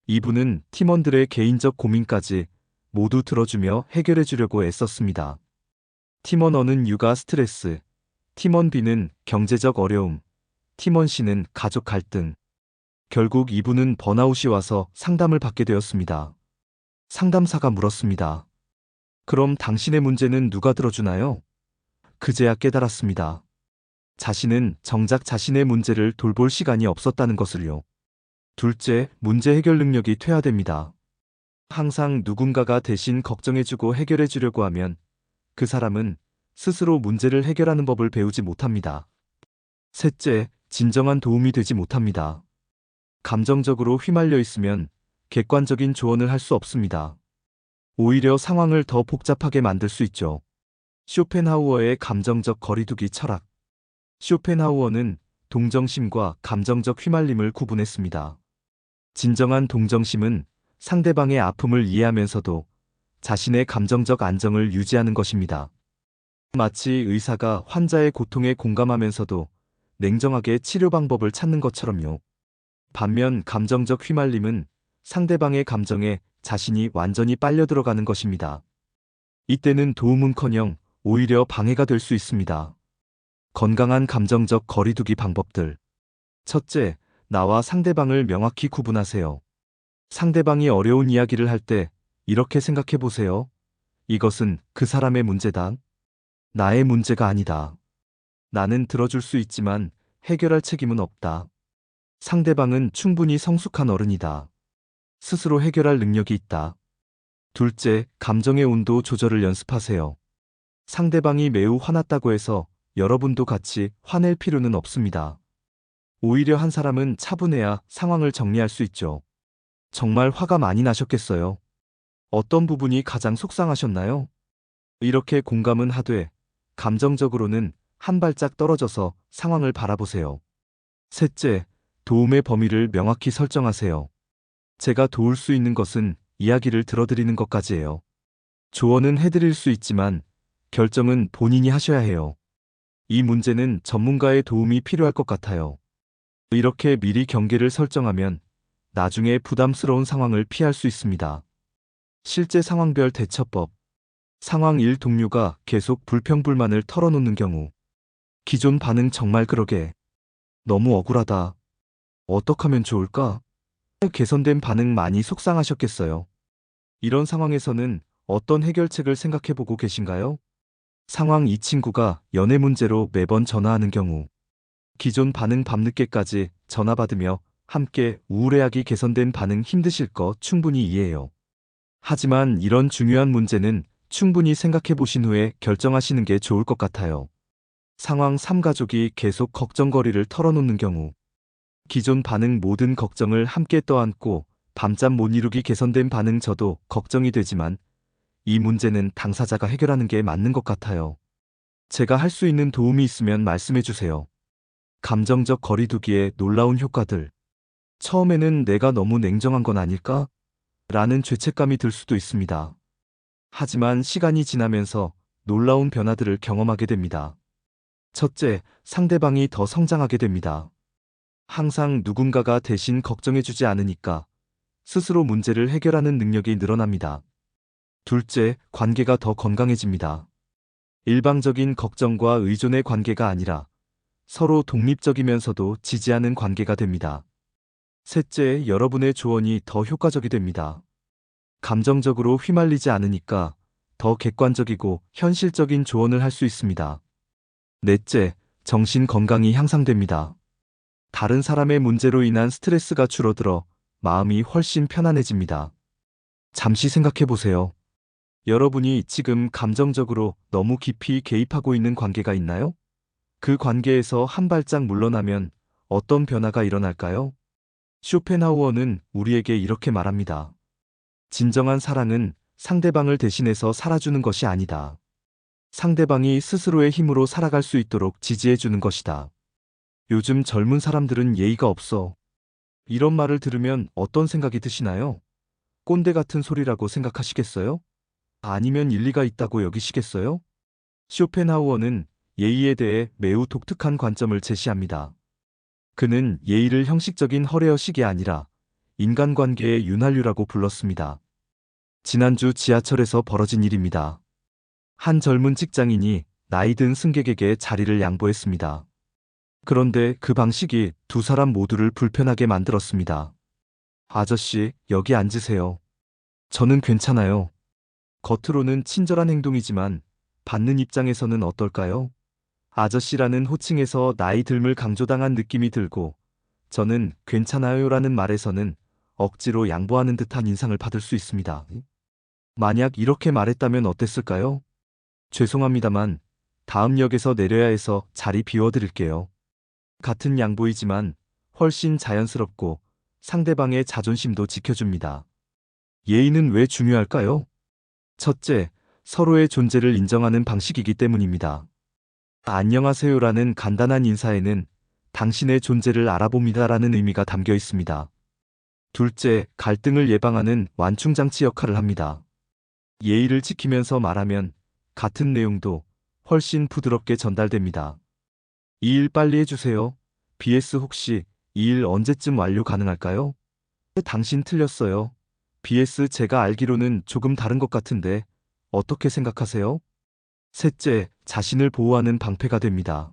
이분은 팀원들의 개인적 고민까지 모두 들어주며 해결해 주려고 애썼습니다. 팀원 A는 육아 스트레스, 팀원 B는 경제적 어려움, 팀원 씨는 가족 갈등. 결국 이분은 번아웃이 와서 상담을 받게 되었습니다. 상담사가 물었습니다. 그럼 당신의 문제는 누가 들어주나요? 그제야 깨달았습니다. 자신은 정작 자신의 문제를 돌볼 시간이 없었다는 것을요. 둘째, 문제 해결 능력이 퇴화됩니다. 항상 누군가가 대신 걱정해주고 해결해주려고 하면 그 사람은 스스로 문제를 해결하는 법을 배우지 못합니다. 셋째, 진정한 도움이 되지 못합니다. 감정적으로 휘말려 있으면 객관적인 조언을 할 수 없습니다. 오히려 상황을 더 복잡하게 만들 수 있죠. 쇼펜하우어의 감정적 거리두기 철학. 쇼펜하우어는 동정심과 감정적 휘말림을 구분했습니다. 진정한 동정심은 상대방의 아픔을 이해하면서도 자신의 감정적 안정을 유지하는 것입니다. 마치 의사가 환자의 고통에 공감하면서도 냉정하게 치료 방법을 찾는 것처럼요. 반면 감정적 휘말림은 상대방의 감정에 자신이 완전히 빨려 들어가는 것입니다. 이때는 도움은커녕 오히려 방해가 될 수 있습니다. 건강한 감정적 거리두기 방법들. 첫째, 나와 상대방을 명확히 구분하세요. 상대방이 어려운 이야기를 할 때 이렇게 생각해 보세요. 이것은 그 사람의 문제다. 나의 문제가 아니다. 나는 들어줄 수 있지만 해결할 책임은 없다. 상대방은 충분히 성숙한 어른이다. 스스로 해결할 능력이 있다. 둘째, 감정의 온도 조절을 연습하세요. 상대방이 매우 화났다고 해서 여러분도 같이 화낼 필요는 없습니다. 오히려 한 사람은 차분해야 상황을 정리할 수 있죠. 정말 화가 많이 나셨겠어요? 어떤 부분이 가장 속상하셨나요? 이렇게 공감은 하되 감정적으로는 한 발짝 떨어져서 상황을 바라보세요. 셋째, 도움의 범위를 명확히 설정하세요. 제가 도울 수 있는 것은 이야기를 들어드리는 것까지예요. 조언은 해드릴 수 있지만 결정은 본인이 하셔야 해요. 이 문제는 전문가의 도움이 필요할 것 같아요. 이렇게 미리 경계를 설정하면 나중에 부담스러운 상황을 피할 수 있습니다. 실제 상황별 대처법. 상황 1, 동료가 계속 불평불만을 털어놓는 경우. 기존 반응 정말 그러게. 너무 억울하다. 어떡하면 좋을까? 개선된 반응 많이 속상하셨겠어요. 이런 상황에서는 어떤 해결책을 생각해보고 계신가요? 상황 2, 친구가 연애 문제로 매번 전화하는 경우. 기존 반응 밤늦게까지 전화 받으며 함께 우울해하기. 개선된 반응 힘드실 거 충분히 이해해요. 하지만 이런 중요한 문제는 충분히 생각해 보신 후에 결정하시는 게 좋을 것 같아요. 상황 3, 가족이 계속 걱정거리를 털어놓는 경우. 기존 반응 모든 걱정을 함께 떠안고 밤잠 못 이루기. 개선된 반응 저도 걱정이 되지만 이 문제는 당사자가 해결하는 게 맞는 것 같아요. 제가 할 수 있는 도움이 있으면 말씀해 주세요. 감정적 거리두기의 놀라운 효과들. 처음에는 내가 너무 냉정한 건 아닐까? 라는 죄책감이 들 수도 있습니다. 하지만 시간이 지나면서 놀라운 변화들을 경험하게 됩니다. 첫째, 상대방이 더 성장하게 됩니다. 항상 누군가가 대신 걱정해주지 않으니까 스스로 문제를 해결하는 능력이 늘어납니다. 둘째, 관계가 더 건강해집니다. 일방적인 걱정과 의존의 관계가 아니라 서로 독립적이면서도 지지하는 관계가 됩니다. 셋째, 여러분의 조언이 더 효과적이 됩니다. 감정적으로 휘말리지 않으니까 더 객관적이고 현실적인 조언을 할 수 있습니다. 넷째, 정신 건강이 향상됩니다. 다른 사람의 문제로 인한 스트레스가 줄어들어 마음이 훨씬 편안해집니다. 잠시 생각해 보세요. 여러분이 지금 감정적으로 너무 깊이 개입하고 있는 관계가 있나요? 그 관계에서 한 발짝 물러나면 어떤 변화가 일어날까요? 쇼펜하우어는 우리에게 이렇게 말합니다. 진정한 사랑은 상대방을 대신해서 살아주는 것이 아니다. 상대방이 스스로의 힘으로 살아갈 수 있도록 지지해주는 것이다. 요즘 젊은 사람들은 예의가 없어. 이런 말을 들으면 어떤 생각이 드시나요? 꼰대 같은 소리라고 생각하시겠어요? 아니면 일리가 있다고 여기시겠어요? 쇼펜하우어는 예의에 대해 매우 독특한 관점을 제시합니다. 그는 예의를 형식적인 허례허식이 아니라 인간관계의 윤활유라고 불렀습니다. 지난주 지하철에서 벌어진 일입니다. 한 젊은 직장인이 나이 든 승객에게 자리를 양보했습니다. 그런데 그 방식이 두 사람 모두를 불편하게 만들었습니다. 아저씨, 여기 앉으세요. 저는 괜찮아요. 겉으로는 친절한 행동이지만 받는 입장에서는 어떨까요? 아저씨라는 호칭에서 나이 듦을 강조당한 느낌이 들고 저는 괜찮아요라는 말에서는 억지로 양보하는 듯한 인상을 받을 수 있습니다. 만약 이렇게 말했다면 어땠을까요? 죄송합니다만 다음 역에서 내려야 해서 자리 비워드릴게요. 같은 양보이지만 훨씬 자연스럽고 상대방의 자존심도 지켜줍니다. 예의는 왜 중요할까요? 첫째, 서로의 존재를 인정하는 방식이기 때문입니다. 안녕하세요라는 간단한 인사에는 당신의 존재를 알아봅니다라는 의미가 담겨 있습니다. 둘째, 갈등을 예방하는 완충장치 역할을 합니다. 예의를 지키면서 말하면 같은 내용도 훨씬 부드럽게 전달됩니다. 이 일 빨리 해주세요. BS 혹시 이 일 언제쯤 완료 가능할까요? 당신 틀렸어요. BS 제가 알기로는 조금 다른 것 같은데 어떻게 생각하세요? 셋째, 자신을 보호하는 방패가 됩니다.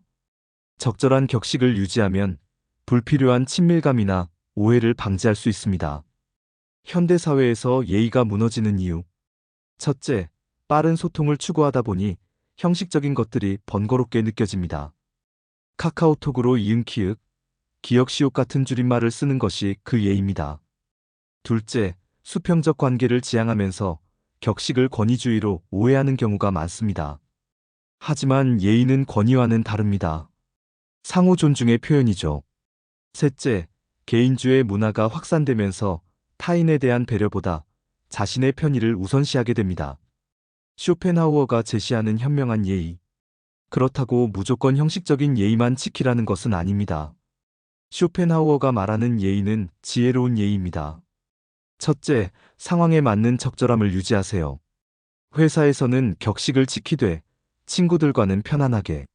적절한 격식을 유지하면 불필요한 친밀감이나 오해를 방지할 수 있습니다. 현대사회에서 예의가 무너지는 이유. 첫째, 빠른 소통을 추구하다 보니 형식적인 것들이 번거롭게 느껴집니다. 카카오톡으로 이응키읔, 기억시옷 같은 줄임말을 쓰는 것이 그 예입니다. 둘째, 수평적 관계를 지향하면서 격식을 권위주의로 오해하는 경우가 많습니다. 하지만 예의는 권위와는 다릅니다. 상호 존중의 표현이죠. 셋째, 개인주의 문화가 확산되면서 타인에 대한 배려보다 자신의 편의를 우선시하게 됩니다. 쇼펜하우어가 제시하는 현명한 예의. 그렇다고 무조건 형식적인 예의만 지키라는 것은 아닙니다. 쇼펜하우어가 말하는 예의는 지혜로운 예의입니다. 첫째, 상황에 맞는 적절함을 유지하세요. 회사에서는 격식을 지키되 친구들과는 편안하게,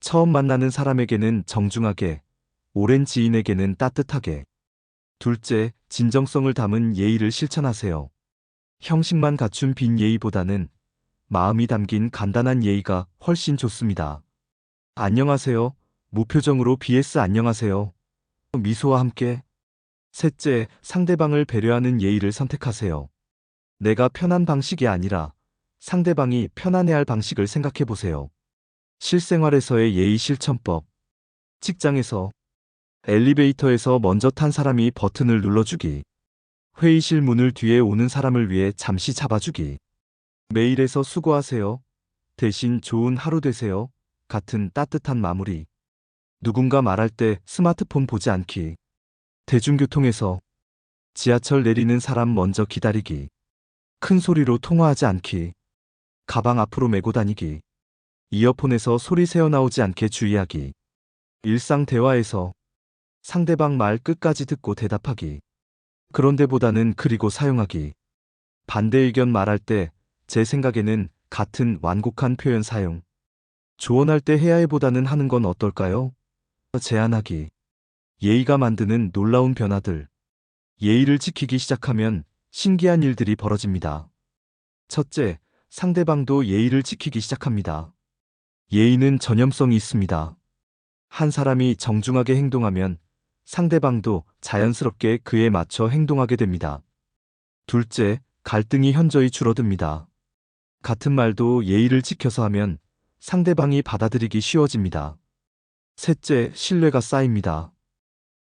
처음 만나는 사람에게는 정중하게, 오랜 지인에게는 따뜻하게. 둘째, 진정성을 담은 예의를 실천하세요. 형식만 갖춘 빈 예의보다는 마음이 담긴 간단한 예의가 훨씬 좋습니다. 안녕하세요. 무표정으로 BS 안녕하세요. 미소와 함께. 셋째, 상대방을 배려하는 예의를 선택하세요. 내가 편한 방식이 아니라 상대방이 편안해할 방식을 생각해 보세요. 실생활에서의 예의 실천법. 직장에서, 엘리베이터에서 먼저 탄 사람이 버튼을 눌러주기. 회의실 문을 뒤에 오는 사람을 위해 잠시 잡아주기. 메일에서 수고하세요. 대신 좋은 하루 되세요. 같은 따뜻한 마무리. 누군가 말할 때 스마트폰 보지 않기. 대중교통에서 지하철 내리는 사람 먼저 기다리기. 큰 소리로 통화하지 않기. 가방 앞으로 메고 다니기. 이어폰에서 소리 새어나오지 않게 주의하기. 일상 대화에서 상대방 말 끝까지 듣고 대답하기. 그런데보다는 그리고 사용하기. 반대 의견 말할 때 제 생각에는 같은 완곡한 표현 사용. 조언할 때 해야 해보다는 하는 건 어떨까요? 제안하기. 예의가 만드는 놀라운 변화들. 예의를 지키기 시작하면 신기한 일들이 벌어집니다. 첫째, 상대방도 예의를 지키기 시작합니다. 예의는 전염성이 있습니다. 한 사람이 정중하게 행동하면 상대방도 자연스럽게 그에 맞춰 행동하게 됩니다. 둘째, 갈등이 현저히 줄어듭니다. 같은 말도 예의를 지켜서 하면 상대방이 받아들이기 쉬워집니다. 셋째, 신뢰가 쌓입니다.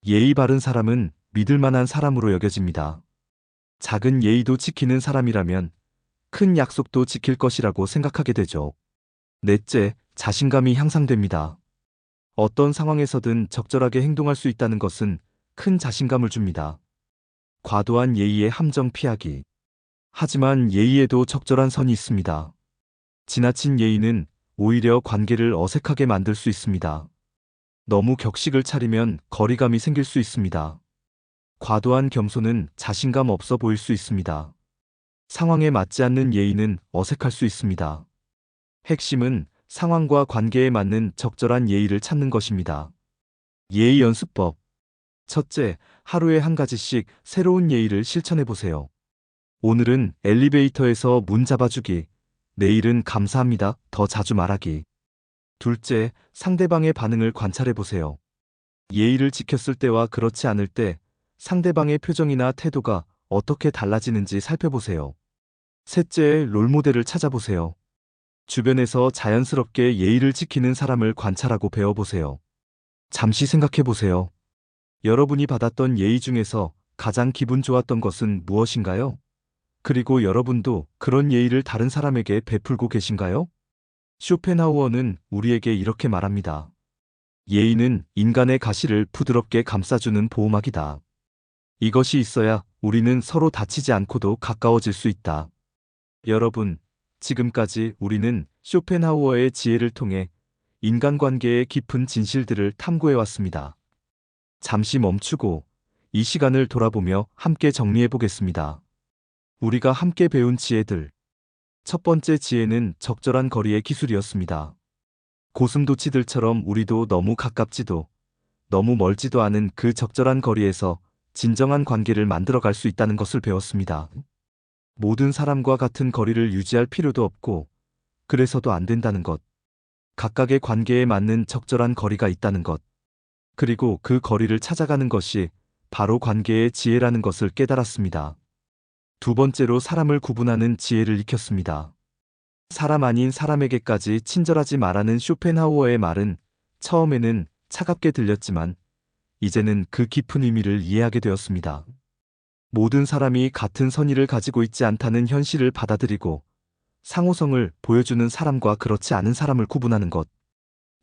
예의 바른 사람은 믿을 만한 사람으로 여겨집니다. 작은 예의도 지키는 사람이라면 큰 약속도 지킬 것이라고 생각하게 되죠. 넷째, 자신감이 향상됩니다. 어떤 상황에서든 적절하게 행동할 수 있다는 것은 큰 자신감을 줍니다. 과도한 예의의 함정 피하기. 하지만 예의에도 적절한 선이 있습니다. 지나친 예의는 오히려 관계를 어색하게 만들 수 있습니다. 너무 격식을 차리면 거리감이 생길 수 있습니다. 과도한 겸손은 자신감 없어 보일 수 있습니다. 상황에 맞지 않는 예의는 어색할 수 있습니다. 핵심은 상황과 관계에 맞는 적절한 예의를 찾는 것입니다. 예의 연습법. 첫째, 하루에 한 가지씩 새로운 예의를 실천해 보세요. 오늘은 엘리베이터에서 문 잡아주기, 내일은 감사합니다, 더 자주 말하기. 둘째, 상대방의 반응을 관찰해 보세요. 예의를 지켰을 때와 그렇지 않을 때 상대방의 표정이나 태도가 어떻게 달라지는지 살펴보세요. 셋째, 롤모델을 찾아보세요. 주변에서 자연스럽게 예의를 지키는 사람을 관찰하고 배워보세요. 잠시 생각해 보세요. 여러분이 받았던 예의 중에서 가장 기분 좋았던 것은 무엇인가요? 그리고 여러분도 그런 예의를 다른 사람에게 베풀고 계신가요? 쇼펜하우어는 우리에게 이렇게 말합니다. 예의는 인간의 가시를 부드럽게 감싸주는 보호막이다. 이것이 있어야 우리는 서로 다치지 않고도 가까워질 수 있다. 여러분, 지금까지 우리는 쇼펜하우어의 지혜를 통해 인간관계의 깊은 진실들을 탐구해 왔습니다. 잠시 멈추고 이 시간을 돌아보며 함께 정리해 보겠습니다. 우리가 함께 배운 지혜들. 첫 번째 지혜는 적절한 거리의 기술이었습니다. 고슴도치들처럼 우리도 너무 가깝지도 너무 멀지도 않은 그 적절한 거리에서 진정한 관계를 만들어갈 수 있다는 것을 배웠습니다. 모든 사람과 같은 거리를 유지할 필요도 없고 그래서도 안 된다는 것. 각각의 관계에 맞는 적절한 거리가 있다는 것. 그리고 그 거리를 찾아가는 것이 바로 관계의 지혜라는 것을 깨달았습니다. 두 번째로 사람을 구분하는 지혜를 익혔습니다. 사람 아닌 사람에게까지 친절하지 말라는 쇼펜하우어의 말은 처음에는 차갑게 들렸지만 이제는 그 깊은 의미를 이해하게 되었습니다. 모든 사람이 같은 선의를 가지고 있지 않다는 현실을 받아들이고 상호성을 보여주는 사람과 그렇지 않은 사람을 구분하는 것.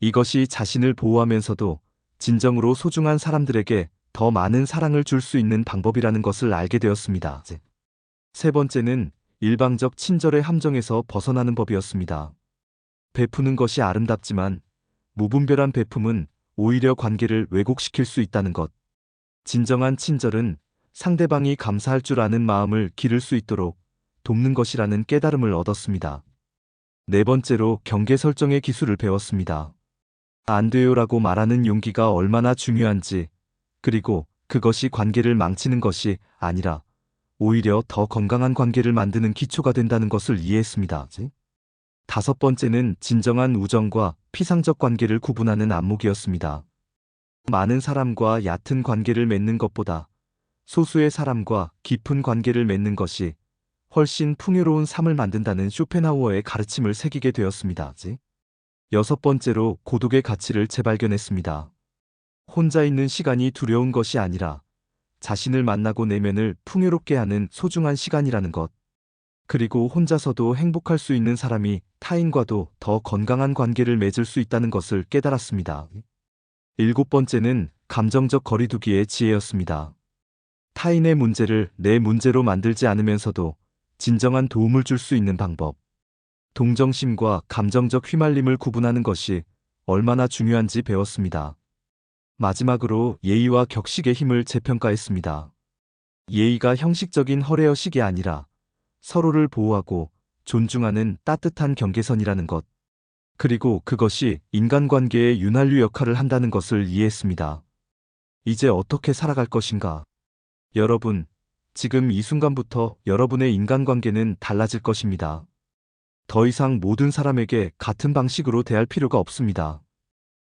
이것이 자신을 보호하면서도 진정으로 소중한 사람들에게 더 많은 사랑을 줄 수 있는 방법이라는 것을 알게 되었습니다. 세 번째는 일방적 친절의 함정에서 벗어나는 법이었습니다. 베푸는 것이 아름답지만 무분별한 베품은 오히려 관계를 왜곡시킬 수 있다는 것. 진정한 친절은 상대방이 감사할 줄 아는 마음을 기를 수 있도록 돕는 것이라는 깨달음을 얻었습니다. 네 번째로 경계 설정의 기술을 배웠습니다. 안 돼요라고 말하는 용기가 얼마나 중요한지, 그리고 그것이 관계를 망치는 것이 아니라 오히려 더 건강한 관계를 만드는 기초가 된다는 것을 이해했습니다. 다섯 번째는 진정한 우정과 피상적 관계를 구분하는 안목이었습니다. 많은 사람과 얕은 관계를 맺는 것보다 소수의 사람과 깊은 관계를 맺는 것이 훨씬 풍요로운 삶을 만든다는 쇼펜하우어의 가르침을 새기게 되었습니다. 여섯 번째로 고독의 가치를 재발견했습니다. 혼자 있는 시간이 두려운 것이 아니라 자신을 만나고 내면을 풍요롭게 하는 소중한 시간이라는 것. 그리고 혼자서도 행복할 수 있는 사람이 타인과도 더 건강한 관계를 맺을 수 있다는 것을 깨달았습니다. 일곱 번째는 감정적 거리두기의 지혜였습니다. 타인의 문제를 내 문제로 만들지 않으면서도 진정한 도움을 줄 수 있는 방법. 동정심과 감정적 휘말림을 구분하는 것이 얼마나 중요한지 배웠습니다. 마지막으로 예의와 격식의 힘을 재평가했습니다. 예의가 형식적인 허례허식이 아니라 서로를 보호하고 존중하는 따뜻한 경계선이라는 것. 그리고 그것이 인간관계의 윤활유 역할을 한다는 것을 이해했습니다. 이제 어떻게 살아갈 것인가? 여러분, 지금 이 순간부터 여러분의 인간관계는 달라질 것입니다. 더 이상 모든 사람에게 같은 방식으로 대할 필요가 없습니다.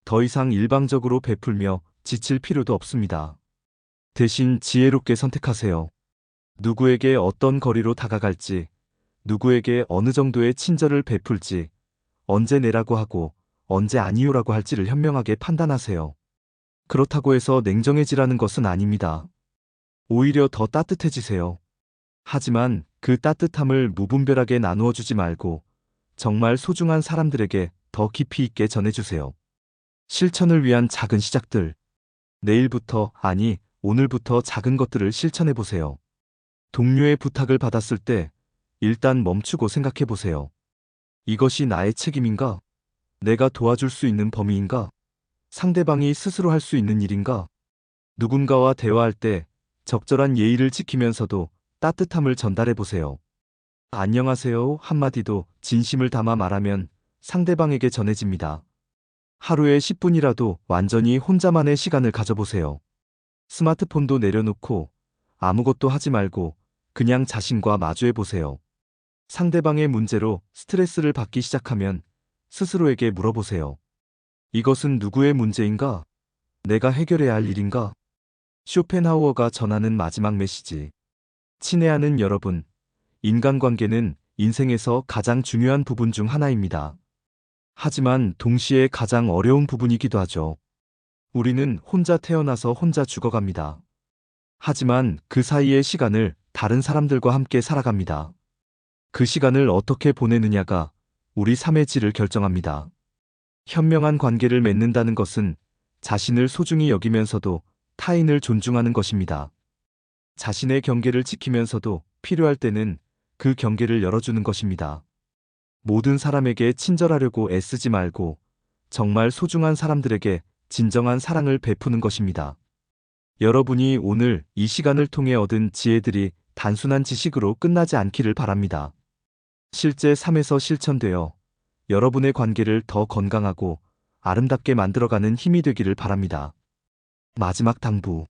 더 이상 일방적으로 베풀며 지칠 필요도 없습니다. 대신 지혜롭게 선택하세요. 누구에게 어떤 거리로 다가갈지, 누구에게 어느 정도의 친절을 베풀지, 언제 내라고 하고 언제 아니요라고 할지를 현명하게 판단하세요. 그렇다고 해서 냉정해지라는 것은 아닙니다. 오히려 더 따뜻해지세요. 하지만 그 따뜻함을 무분별하게 나누어 주지 말고 정말 소중한 사람들에게 더 깊이 있게 전해주세요. 실천을 위한 작은 시작들. 내일부터, 아니, 오늘부터 작은 것들을 실천해 보세요. 동료의 부탁을 받았을 때 일단 멈추고 생각해 보세요. 이것이 나의 책임인가? 내가 도와줄 수 있는 범위인가? 상대방이 스스로 할 수 있는 일인가? 누군가와 대화할 때 적절한 예의를 지키면서도 따뜻함을 전달해 보세요. 안녕하세요 한마디도 진심을 담아 말하면 상대방에게 전해집니다. 하루에 10분이라도 완전히 혼자만의 시간을 가져보세요. 스마트폰도 내려놓고 아무것도 하지 말고 그냥 자신과 마주해 보세요. 상대방의 문제로 스트레스를 받기 시작하면 스스로에게 물어보세요. 이것은 누구의 문제인가? 내가 해결해야 할 일인가? 쇼펜하우어가 전하는 마지막 메시지. 친애하는 여러분, 인간관계는 인생에서 가장 중요한 부분 중 하나입니다. 하지만 동시에 가장 어려운 부분이기도 하죠. 우리는 혼자 태어나서 혼자 죽어갑니다. 하지만 그 사이의 시간을 다른 사람들과 함께 살아갑니다. 그 시간을 어떻게 보내느냐가 우리 삶의 질을 결정합니다. 현명한 관계를 맺는다는 것은 자신을 소중히 여기면서도 타인을 존중하는 것입니다. 자신의 경계를 지키면서도 필요할 때는 그 경계를 열어주는 것입니다. 모든 사람에게 친절하려고 애쓰지 말고 정말 소중한 사람들에게 진정한 사랑을 베푸는 것입니다. 여러분이 오늘 이 시간을 통해 얻은 지혜들이 단순한 지식으로 끝나지 않기를 바랍니다. 실제 삶에서 실천되어 여러분의 관계를 더 건강하고 아름답게 만들어가는 힘이 되기를 바랍니다. 마지막 당부.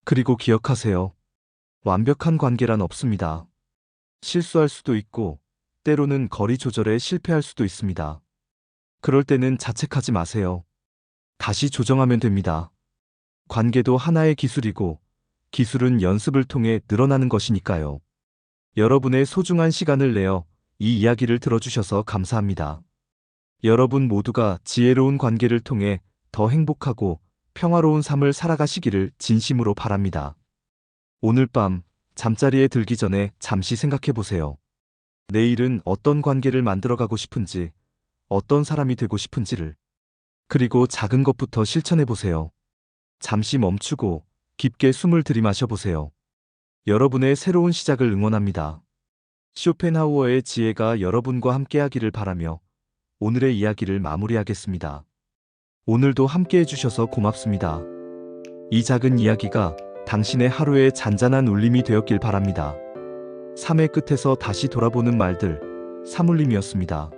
그리고 기억하세요. 완벽한 관계란 없습니다. 실수할 수도 있고, 때로는 거리 조절에 실패할 수도 있습니다. 그럴 때는 자책하지 마세요. 다시 조정하면 됩니다. 관계도 하나의 기술이고, 기술은 연습을 통해 늘어나는 것이니까요. 여러분의 소중한 시간을 내어 이 이야기를 들어주셔서 감사합니다. 여러분 모두가 지혜로운 관계를 통해 더 행복하고 평화로운 삶을 살아가시기를 진심으로 바랍니다. 오늘 밤 잠자리에 들기 전에 잠시 생각해 보세요. 내일은 어떤 관계를 만들어가고 싶은지, 어떤 사람이 되고 싶은지를. 그리고 작은 것부터 실천해 보세요. 잠시 멈추고 깊게 숨을 들이마셔 보세요. 여러분의 새로운 시작을 응원합니다. 쇼펜하우어의 지혜가 여러분과 함께하기를 바라며 오늘의 이야기를 마무리하겠습니다. 오늘도 함께해 주셔서 고맙습니다. 이 작은 이야기가 당신의 하루의 잔잔한 울림이 되었길 바랍니다. 삶의 끝에서 다시 돌아보는 말들, 사물림이었습니다.